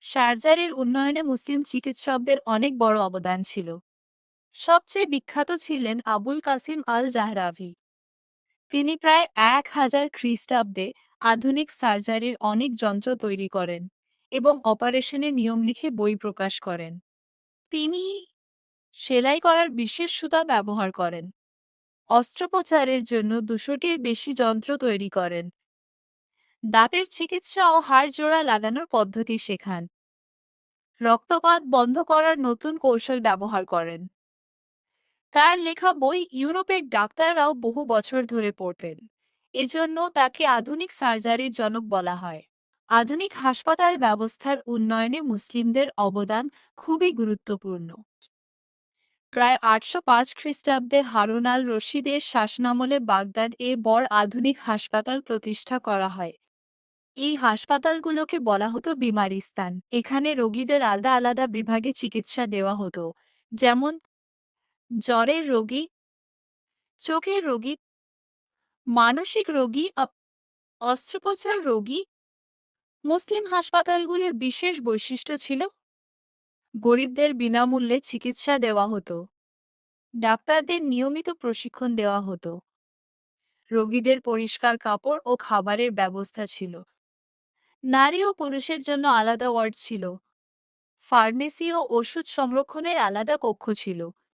সার্জারির উন্নয়নে মুসলিম চিকিৎসকদের অনেক বড় অবদান ছিল। সবচেয়ে বিখ্যাত ছিলেন আবুল কাসিম আল জাহরাভি। তিনি প্রায় 1000 খ্রিস্টাব্দে আধুনিক সার্জারির অনেক যন্ত্র তৈরি করেন এবং অপারেশনের নিয়ম লিখে বই প্রকাশ করেন। তিনি সেলাই করার বিশেষ সুতা ব্যবহার করেন, অস্ত্রোপচারের জন্য 200টির বেশি যন্ত্র তৈরি করেন, দাঁতের চিকিৎসা ও হাড় জোড়া লাগানোর পদ্ধতি শেখান, রক্তপাত বন্ধ করার নতুন কৌশল ব্যবহার করেন। তার লেখা বই ইউরোপের ডাক্তাররাও বহু বছর ধরে পড়তেন। এজন্য তাকে আধুনিক সার্জারির জনক বলা হয়। আধুনিক হাসপাতাল ব্যবস্থার উন্নয়নে মুসলিমদের অবদান খুবই গুরুত্বপূর্ণ। প্রায় 805 খ্রিস্টাব্দে হারুন আল রশিদের শাসনামলে বাগদাদ এ বড় আধুনিক হাসপাতাল প্রতিষ্ঠা করা হয়। এই হাসপাতালগুলোকে বলা হতো বিমারিস্তান। এখানে রোগীদের আলাদা আলাদা বিভাগে চিকিৎসা দেওয়া হতো, যেমন জ্বরের রোগী, চোখের রোগী, মানসিক রোগী, অস্ত্রোপচার রোগী। মুসলিম হাসপাতালগুলির বিশেষ বৈশিষ্ট্য ছিল গরিবদের বিনামূল্যে চিকিৎসা দেওয়া হতো, ডাক্তারদের নিয়মিত প্রশিক্ষণ দেওয়া হতো, রোগীদের পরিষ্কার কাপড় ও খাবারের ব্যবস্থা ছিল, নারী ও পুরুষের জন্য আলাদা ওয়ার্ড ছিল, ফার্মেসি ও ওষুধ সংরক্ষণের আলাদা কক্ষ ছিল।